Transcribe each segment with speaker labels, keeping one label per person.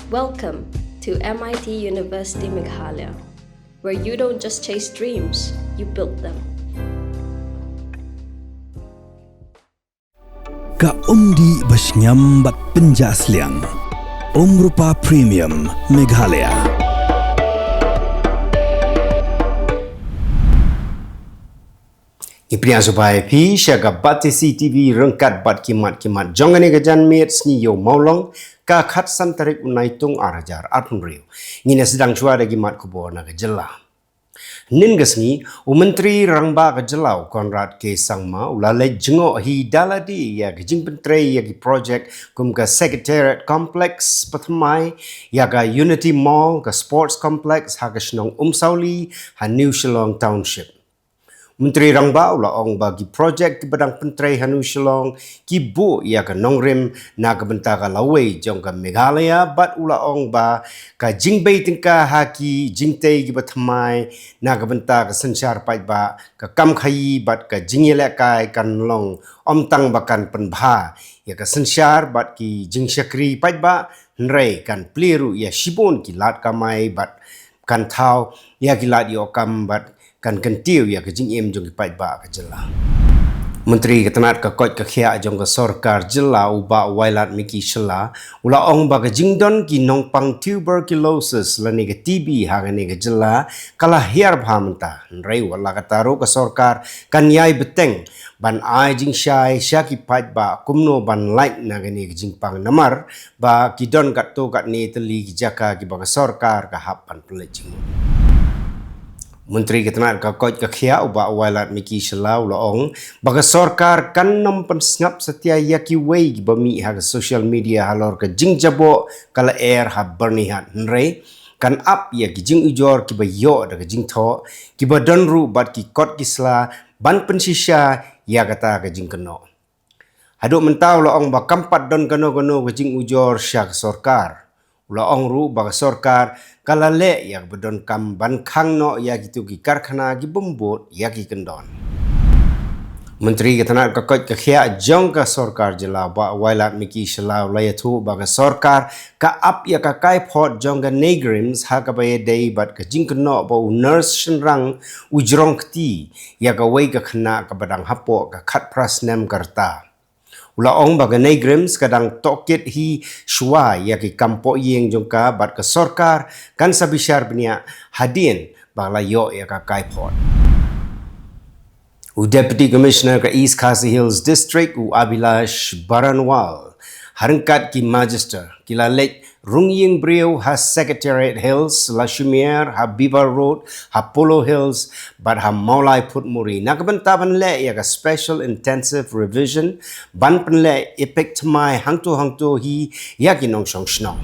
Speaker 1: Welcome to MIT University Meghalaya, where you don't just chase dreams, you build them.
Speaker 2: Ka umdi basnyam bat penjasliang. Rupa Premium Meghalaya.
Speaker 3: Ipriya supaya pi syaga batisi TV rengkat bat kimat jongane gajan met sni yo maulong ka khat san Tarik Naitung arajar arpun riu ngine sedang cua dagi mat Khubor na Jylla nin gasni Menteri Rangba ke Jylla Konrad ke sangma ulale jengo hi daladi ya gijing pentrei ya gi project kum ka Secretariat Complex Pyrthei ya ga Unity Mall ka Sports Complex ha ka Shnong Sauli ha New Shillong Township. Menteri Rangba ula ong bagi projek di badang pentrei Hanu Shillong ki bu ia ka nongrim na ka bentaka lawai jong ka Meghalaya bat ula ong ba ka jingbei tingka haki jingtei ki bathamai na ka bentaka sensyar pai ba ka kam khayi bat ka jingyele kai kan long tang bakan penbha ia ka sensyar bat ki jingsyakri pai ba nrei kan pliru ia shibon ki lat kamai bat kan thau ia ki lat yo kam bat kan kentiu ya ke jing em jong pai ba ke Jylla. Menteri ketenat ke kot ke khia jong ke sarkar Jylla uba wailat miki shela ula ong ba ke jingdon ki nongpang tuberculosis lani ke TB ha ne ke Jylla kala hiar bhamta rei wala ka taru ke sarkar kan yai beteng ban ai jing shai syaki pai ba kumno ban like na ke ne ke jingpang namar ba ki don kat to kat ne teli ki jaka ki ba ke sarkar ka hap pan pelejing. Menteri ketenat ka kot ka khia uba wailat miki shela ulaong baga sarkar kan nom pensngap setia yaki wei bami ha social media halor ka jingjabo kala air ha bernihat nrei kan up ya ki jing ujor ki bayo da ka jing tho ki badon ru bat ki kot kisla ban pensisya ya kata ka jing keno haduk mentau ulaong ba kampat don kano ka jing ujor syak sarkar ulaong ru baga sarkar kala le ya bedon kam ban khang no ya gitu ki karkhana gi bombot ya ki kendon. Menteri ketenat ka kot ka khia jong ka sarkar Jylla ba wailat miki shela layathu baga sarkar ka up ya ka kai phot jong ka negrims ha ka baye dei bat ka jing keno ba nurse shenrang ujrong kti ya ka wei ka khna ka badang hapo ka khat prasnem karta. Ula ong baga negrims kadang tokit hi shwa ya ki kampo yeng jongka bat ke sarkar kan sabishar bnia hadin bala yo ya ka kaipot. Deputy Commissioner ke East Khasi Hills District Abilash Baranwal harengkat ki Magister kila lek rungying brio ha Secretariat Hills Lashumier ha Beaver Road ha Polo Hills but ha Maulai Putmuri nak bentaban le ya ka Special Intensive Revision ban penle epek tmai hangtu hi ya ki nong shong shnong.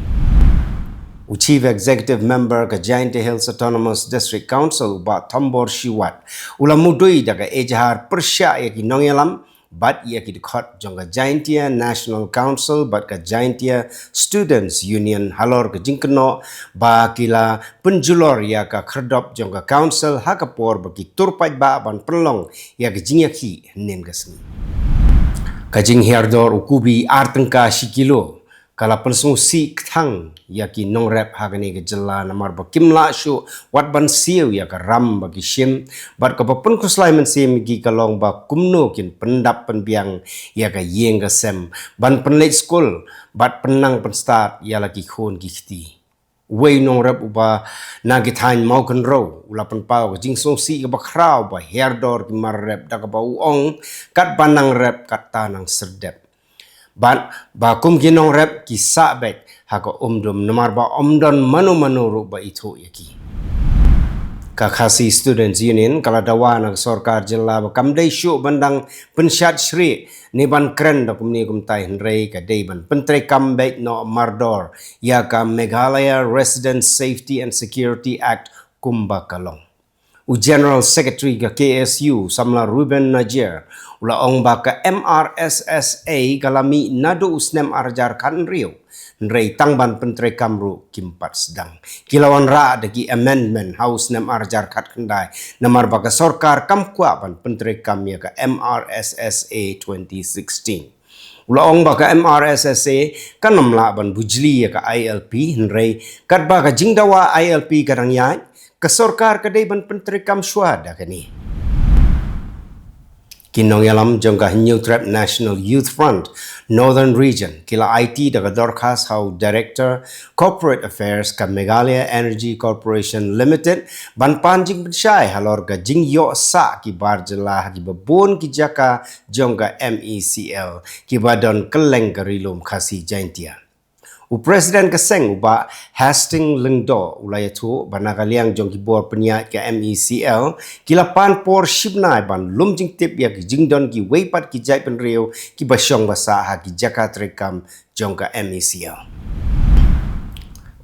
Speaker 3: Chief Executive Member ke Giant Hills Autonomous District Council ba Thombor Shiwat ula mudui daga ejahar persya ya ki nong yalam bat ia ki dekat jongga Giantia National Council bat ka Giantia Students Union halor ke jingkeno ba kila penjulor ya ka kherdop jongga council ha ka por bagi turpai ba ban penlong ya ke jingyaki nen gasni ka jing herdor ukubi artengka shikilo kala pensu si kthang ya ki nongrep ha ke ne ke Jylla namar ba kimla shu wat ban siu ya ka ram bagi shim bat ka pun kuslai men sim gi kalong ba kumno kin pendap penbiang ya ka yeng ka sem ban penlek school bat penang pen start ya lagi khon gi khti wei nongrep uba na gi thain mau kan ro ula pen pau jing so si ka ba khrau ba herdor ki mar rep da ka ba uong kat banang rep kat tanang serdep ban ba kum ginong rep ki sa bek ha ko umdum namar ba omdon mano ru ba itu yaki ka Khasi Students Union kala dawa na sarkar Jylla ba kamdai syu bandang pensyat shri ni ban kren da kumni kumtai hnrei ka dei ban pentrei kambek no mardor ya ka Meghalaya Resident Safety and Security Act kumba kalong General Secretary ke KSU Samla Ruben Najir ula ong ba ka MRSSA kalami nado usnem arjar kan rio nrei tangban pentrei kamru kimpat sedang kilawan ra dagi amendment house nem arjar kat kendai namar ba ka sarkar kamkwa ban pentrei kam ya ka MRSSA 2016 Ulaong ba ka MRSSA kanamla ban bujli ya ka ILP henrei kat ba ka jingdawa ILP kadang yai ka sorkar ka dei ban penteri kam swada kani. Kinong yalam jongka New Trap National Youth Front Northern Region kila IT daga dorkas hau Director Corporate Affairs ka Meghalaya Energy Corporation Limited ban panjing bensyai halor ka jing yo sa ki barjela ki babon ki jaka jongka MECL ki badon Kylleng ka rilum khasi jaintia. Presiden Keseng uba Hastings Lengdo ulaya tu banakaliang jong kibor peniat ke MECL kila pan por shibnai ban lum jing tip ya ki jingdon ki weipat ki jai penriu ki basyong basa ha ki jakat rekam jong ka MECL.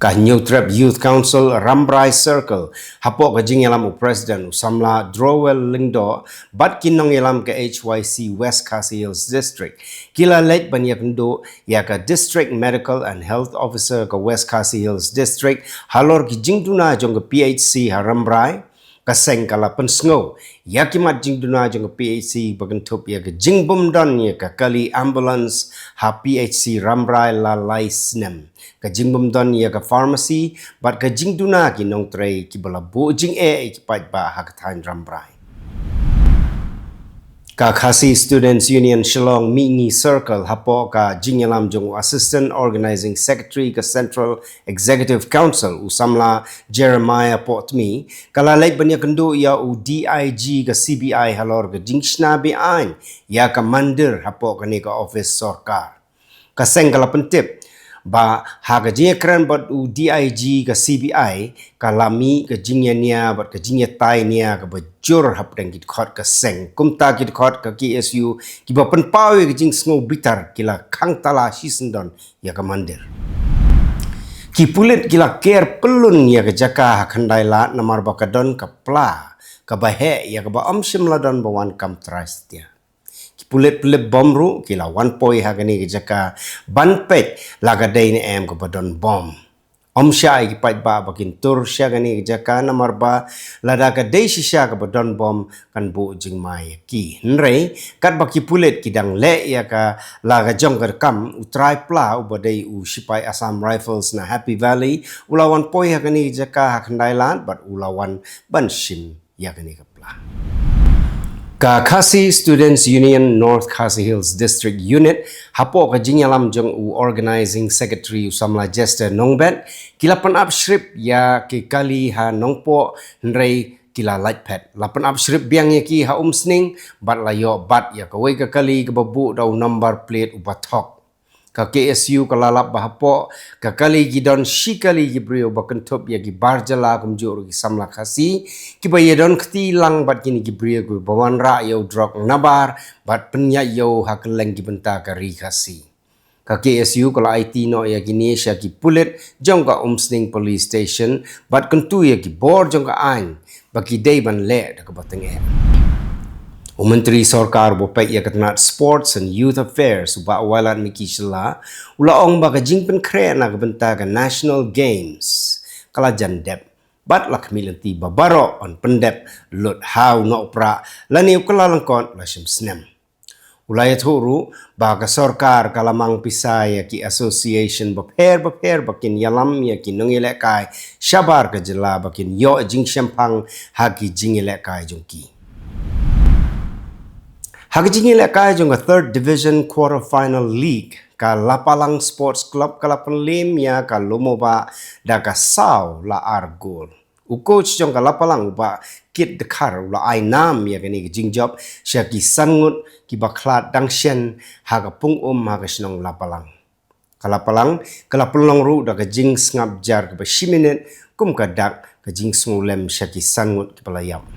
Speaker 3: Ka New Trap Youth Council Rambrai Circle hapok ka jing yalam Presiden usamla Drowell Lengdo bat kinong yalam ke HYC West Khasi Hills District kila late banyak ndo ya ka District Medical and Health Officer ka West Khasi Hills District halor ki jing duna jong ka PHC ha Rambrai kaseng kala pensngo ya kimat jing duna jong ka PHC bagentup ya ka jing bumdan ya ka kali ambulance ha PHC Rambrai la laisnem ka jing bumdan ya ka pharmacy bat ka jing duna ki nong tray ki bala bo jing ki pat ba ha ka thain Rambrai. Ka Khasi Students Union Shillong Mini Circle hapo ka jingyalam jong Assistant Organizing Secretary ka Central Executive Council usamla Jeremiah Potmi kala laik banyak kendo ya u DIG ka CBI halor ka jingshna bi ain ya ka mandir hapo ka ni ka office sorkar. Kaseng kala pentip ba ha ka jingya kran bat u DIG ka CBI ka lami ka jingya nia bat ka jingya tai nia ka bajur hap deng kit khot ka seng kumta kit khot ka KSU ki ba pen pawe ka jing sngo bitar kila khang tala sisendon ya ka mandir ki pulit kila ker pelun ya ka jaka khandai la namar ba ka don ka pla ka ba he ya ka ba amshim ladon bawan kam trust dia pulit-pulit bomru kila 1 poi hagani ke jaka banpet laga day ni em ke badon bom om syai ki pat ba bakin tur sya gani ke jaka namar ba lada ka day sisya ke badon bom kan bu jing mai ki nrei kat baki pulit kidang le ya ka laga jong ke kam utrai pla ubadai u sipai Assam Rifles na Happy Valley ulawan poi hagani ke jaka hakandailan bat ulawan banshim ya gani ke pla. Ka Khasi Students Union North Khasi Hills District Unit hapo ka jingyalam jong u Organizing Secretary usamla Jester Nongbet kila pan up shrip ya ki kali ha nongpo nrei kila lightpad lapan up shrip biang ya ki ha umsning bat layo bat ya ka wei ka kali ka babu daw number plate ubathok ka KSU kalalap bahapo ka kali gidon shikali gibrio bakentup ya gi barjala kumjur gi samla khasi ki bayedon khti lang bat kini gibrio ku bawan ra yo drok nabar bat penya yo hakeleng gi benta ka ri khasi ka KSU kala IT no ya gini sya ki pulit jong ka umsning police station bat kentu ya gi bor jong ka an bagi day ban le da ka bateng Menteri Sorkar bopek ya ketnat Sports and Youth Affairs uba awalan Miki Jylla ulaong baka jingpen kre na kebenta ke National Games kala jandep bat lak milanti babaro on pendep lut hau no pra lani ukala langkon lasim snem ulayat huru baka sorkar kalamang pisai ya ki association baper bakin yalam ya ki nongilek kai syabar ke Jylla bakin yo jing syempang haki jingilek kai jongki Hagijingi lekai jong 3rd Division Quarter Final League ka Lapalang Sports Club ka Lapanlim ya ka Lumoba da ka Sao la Argol. U coach jong ka Lapalang ba kit dekar la ai nam ya kani jing job sya ki sangut ki baklat dangshen ha ka pung ha ka snong Lapalang. Ka Lapalang ru da ka jing ngap jar ka 10 minit kum ka dak ka jing smulem sya ki sangut ki palayam.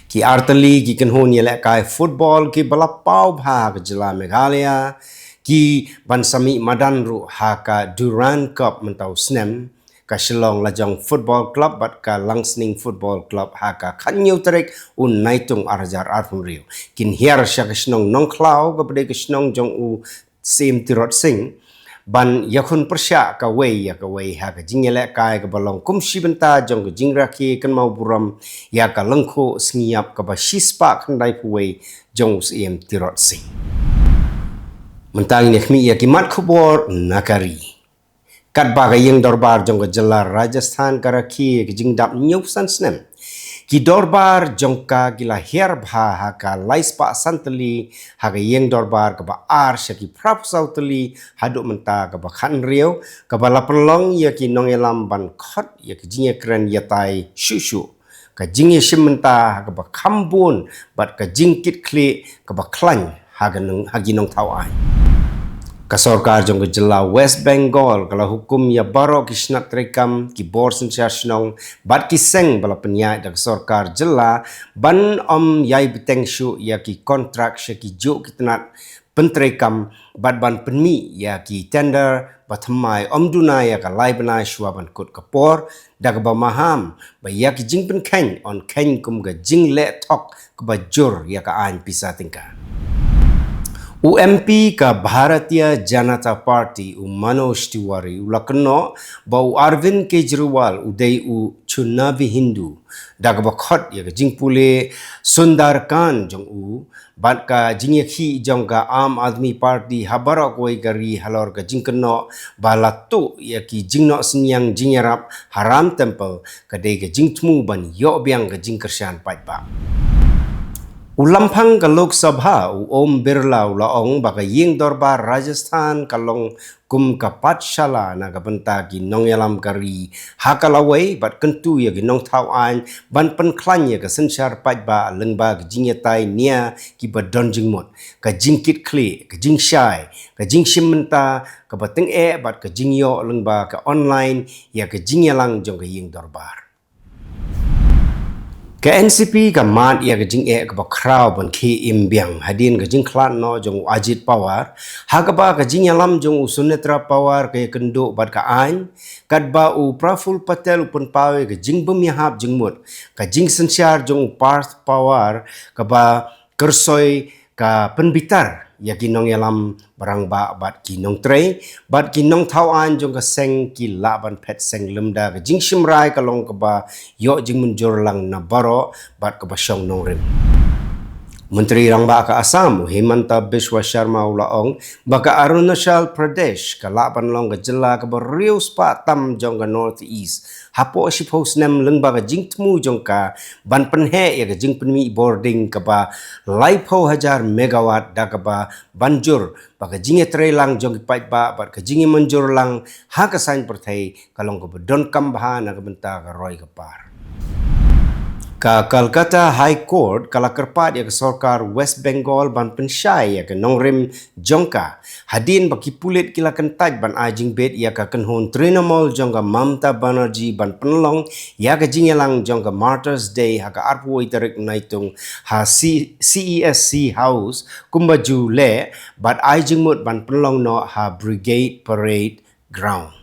Speaker 3: Ki artali ki kenhon yelek kai football ki balapau bha ke Jylla Meghalaya ki bansami madanru ha ka Durand Cup mentau snem ka Shillong Lajong Football Club bat ka Langsning Football Club ha ka Kanyu Tarik un Naitung arjar arfun riu kin hiar sya ka snong nongklau ka bade ka snong jong u sim tirot sing ban yakun persya ka wei ha ka jingelek kai ka balong kumshi benta jong ka jingraki kan mau buram ya ka lengkho sngiap ka ba shispa khandai puwei jong sim tirot sing Mentang ni khmi ya kimat Khubor nakari. Kat ba ga yeng dorbar jong ga Jylla Rajasthan karaki ki jingdap nyup san snem. Ki dorbar jongka gila her bha ha ka laispa santali ha ga yeng dorbar ka ba ar shaki prap sautali haduk menta ka ba khan riau ka ba lapelong ya ki nongelam ban khot ya ki jinge kren ya tai shushu ka jinge shimenta ka ba khambun bat ka jingkit kle ka ba klan ha ga nong ha gi nong tau ai. Ka sarkar jong ke Jylla West Bengal kalau hukum ya baro ki snat rekam ki bor sensiasnong bat ki seng bala penyai dak sarkar Jylla ban yai beteng syu ya ki kontrak sya ki jo ki tenat pentrekam bat ban penmi ya ki tender batmai duna ya ka lai bana shwa ban kut kapor dak ba maham ba ya ki jing pen khen on khen kum ga jing le thok ka ba jur ya ka an pisa tingka. UMP ka Bharatiya Janata Party Manoj Tiwari ulakno ba Arvind Kejriwal udai chunavi Hindu daga bakhot ya jingpule Sundar Khan jong bat ka jingekhi jong ka Aam Admi Party habara koi gari halor ka jingkno balatu ya ki jingno senyang jingyarap haram temple ka dei ka jingtmu ban yo biang ka jingkershan paitba. Ulampang ka Lok Sabha Om Birla ulaong baka ying dorbar Rajasthan kalong kum ka patshala na ka benta ki nong yalam kari hakalaway bat kentu ya ki nong tauan ban penklan ya ka sensyar patba lengba ka jingyatai nia ki ba donjing mot ka jingkit kle ka jing syai ka jing shimenta ka bateng bat ka jingyo lengba ka online ya ka jingyalang jong ka ying dorbar. Ka NCP ka mat ya ka jing ka ba kraw ban ki imbiang hadin ka jing klan no jong Ajit Pawar ha ka ba ka jing yalam jong Sunetra Pawar ka kendo bat ka ain kat ba Praful Patel upun pawe ka jing bemihap jing mut ka jing sensyar jong Parth Pawar ka ba kersoy ka penbitar ya kinong yalam barang ba bat kinong tre bat kinong tauan jong ka seng ki laban pet seng lemda ka jing shimrai ka long ka ba yo jing munjur lang na baro bat ka ba syong nong rim. Menteri Rangba ka Assam Himanta Biswa Sharma ulaong baka Arunachal Pradesh ka laban long ka Jylla ka ba riu spa tam jong ka North East hapo si post nem lengba ka jing temu jong ka ban penhe ya ka jing penmi boarding ka ba laipo hajar megawatt da ka ba banjur baka jing tre lang jong ki pait ba bat ka jing manjur lang ha ka sain Pyrthei kalong ka ba don kambha na ka benta ka roi ka par. Ka Kolkata High Court kala kerpat ya ke sarkar West Bengal ban pensyai ya ke nongrim jongka hadin baki pulit kila kentaj ban ajing bet ya ka kenhon Trinamool jongka Mamta Banerjee ban penlong ya ke jingelang jongka Martyrs Day ha ka arpoi Tarik Naitung ha CESC House kumbaju le bat ajing mut ban penlong no ha Brigade Parade Ground.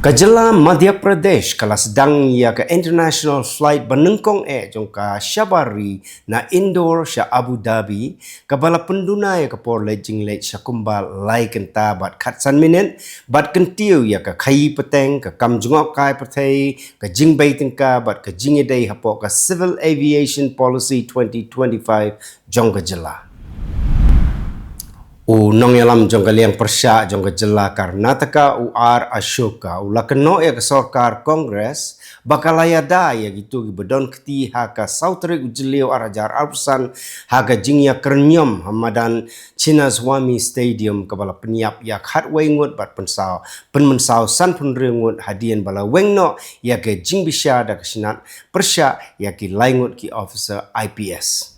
Speaker 3: Ka Jylla Madhya Pradesh kala sedang ya ke international flight benengkong jongka Shabari na indoor sya Abu Dhabi kabala penduna ya ke por lejing lej syakumbal lai kenta bat khatsan minit bat kentiu ya ke khai peteng ke kam jungok kai Pyrthei ke jingbei tengka bat ke jingedei hapo ke Civil Aviation Policy 2025 jongka Jylla. Nong yalam jong kaliang persya jong ke Jylla Karnataka Ashoka ulakeno ya ke sarkar Kongres bakalaya da ya gitu bedon keti ha ka Sautrik ujeliu arajar arpusan ha ka jingya kernyom hamadan Chinaswamy Stadium kabala penyiap ya khatway ngut bat pensau san penrengut hadian bala wengno ya ke jing bisya da kesinat persya ya ki laingut ki officer IPS.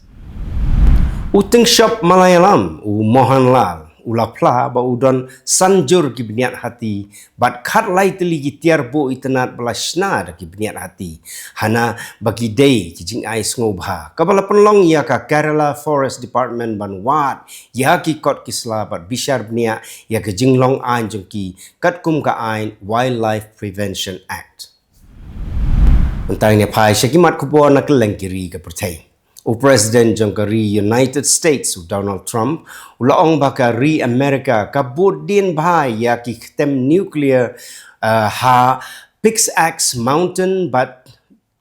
Speaker 3: Uteng shop Malayalam Mohanlal ulapla ba udon sanjur ki beniat hati bat khat lai teli ki tiarbo itenat belasna da ki beniat hati hana bagi day ki jing ai ngobha kabala penlong ya ka Kerala Forest Department ban wat ya ki kot kisla bat bishar benia ya ke jinglong an jong ki kat kum ka ain Wildlife Prevention Act. Untang ne pai syakimat Khubor na Kylleng kiri ke Pyrthei. President jongkari United States Donald Trump ulaong baka America kabut din bahai ya ki ketem nuclear ha Pixax Mountain bat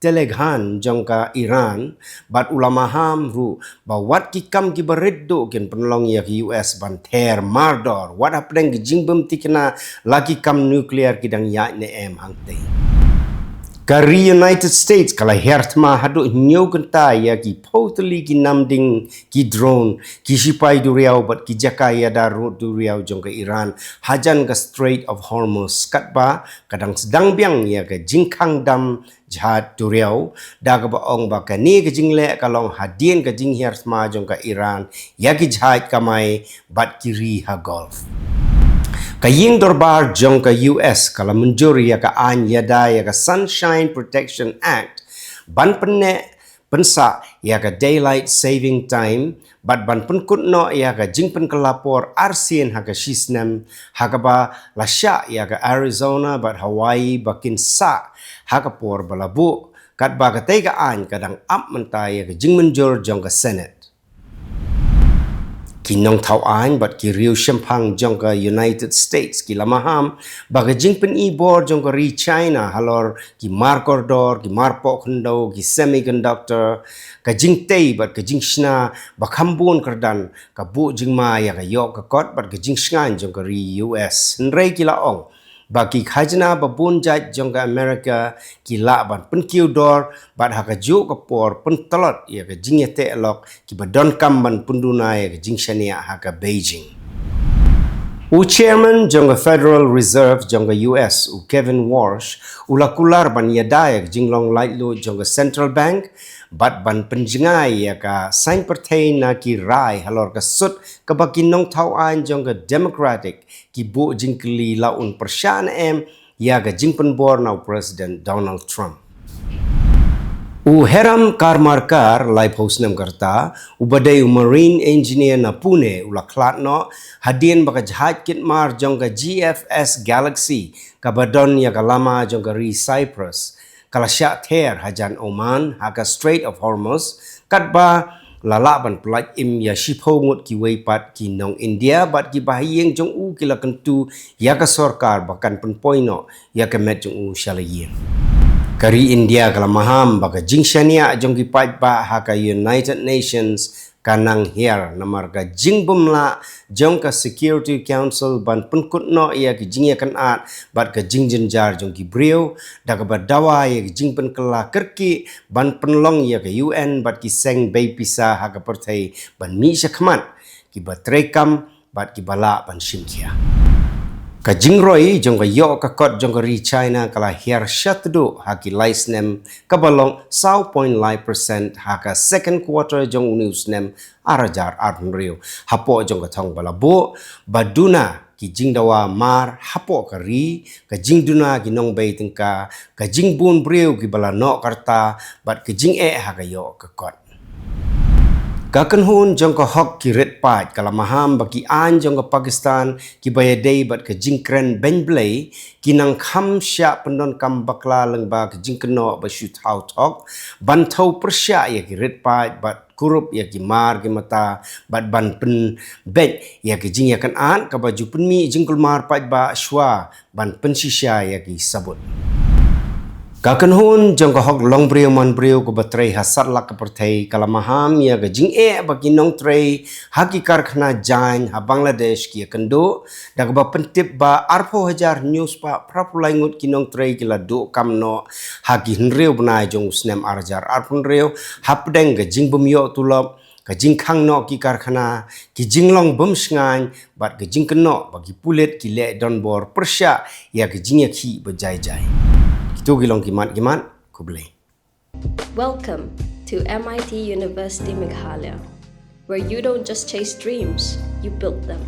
Speaker 3: teleghan jongka Iran bat ulama ham ru ba wat ki kam ki bereddo ken penolong ya ki US ban ter mardor wat apdeng ki jingbem tikna lagi kam nuklear kidang ya ne em hangte Kari United States kala hertma hadu nyo kenta ya ki totally ki namding ki drone ki sipai duriau bat ki jakaya darut duriau jong ke Iran hajan ke Strait of Hormuz katba kadang sedang biang ya ke jingkang dam jahat duriau da ke baong ba ke ni ke jingle kalong hadien ke jing hertma jong ke Iran ya ki jahat kamai bat kiri ha Gulf Kaying dorbar jong ka US kala menjuri ya ka an yada ya ka Sunshine Protection Act ban penne pensa ya ka Daylight Saving Time bat ban penkut no ya ka jingpen kelapor arsien ha ka shisnem ha ka ba lasya ya ka Arizona bat Hawaii bakin sa ha ka por balabu kat ba ka tega an kadang ap mentai ya ka jing menjur jong ka Senate Kinong tauan bat ki riu shempang jong ka United States ki lamaham baga jingpen ibor jong ka ri China halor ki markordor ki marpok hendo ki semiconductor ka jingtei bat ka jingshna bakambun kerdan ka bu jingma ya ka yok ka kot bat ka jingshngan jong ka ri US nrei ki laong bagi khajna babun jat jong ka America ki la ban penkiu dor bat ha ka ju ka por pentelot ya ka jingete elok ki badon kam ban punduna ya ka jingshania ha ka Beijing Chairman jong ka Federal Reserve jong ka US Kevin Walsh ulakular ban yada ya ka jinglong light lo jong ka Central Bank bat ban penjengai ya ka sign Pyrthei na ki rai halor ka sut ka bakinong tauan jong ka Democratic ki bu jingkli laun persyan em ya ka jingpen bor na President Donald Trump heram karmarkar lai posnem karta ubadai marine engineer na Pune ulaklat no hadien baka jahat kit mar jong ka GFS Galaxy ka badon ya ka lama jong ka ri Cyprus kala syak ter hajan Oman haka Strait of Hormuz katba lalaban pelaj im ya shipho ngut ki weipat ki nong India bat ki bahiyeng jong u kila kentu ya ka sorkar bakan penpoino ya ka met jong u shalayien kari India kala maham baka jingshania jong ki pat ba haka United Nations kanang hier namar ka jingbumla jong ka Security Council ban penkut no ya ki jingya kan at bat ka jingjenjar jong ki brio da ka badawa ya ki jingpen kala kerki ban penlong ya ka UN bat ki seng bay pisa ha ka Pyrthei ban mi syakmat ki batrekam bat ki bala ban shimkia ka jingroi jong ka yo ka kot jong ka ri China kala hier shatdu ha ki laisnem ka balong 0.5% ha ka second quarter jong newsnem arajar arnrio hapo jong ka thong balabo baduna ki jingdawa mar hapo ka ri ka jingduna ki nong bay tingka ka jingbun breu ki bala no karta bat ka jing ha ka yo ka kot Kakenhun jong ka hok ki red pat kala maham baki an jong ka Pakistan ki bayadei bat ka jingkren benblay kinang kham sya pendon kam bakla lengba ka jingkeno ba shoot out hok bantau persya ya ki red pat bat kurup ya ki mar ki mata bat ban pen bet ya ki jing ya kan an ka baju penmi jingkul mar pat ba shwa ban pensisya ya ki sabut Kakenhun jong ka hok long brio man brio ko batrei hasat lak ka Pyrthei kala maham ya ka jing bagi nong trei haki karkhana jain ha Bangladesh ki kendo da ka ba pentip ba arpo hajar news pa prapulai ngut ki nong trei kila do kam no haki hnreu bnai jong snem arjar arpun reu hapdeng ka jing bumyo tulop ka jing khang no ki karkhana ki jinglong bum sngan bat ka jing keno bagi pulet ki le donbor persya ya ka jing ki bejai jai Itu gilong kimat kublai.
Speaker 1: Welcome to MIT University Meghalaya, where you don't just chase dreams, you build them.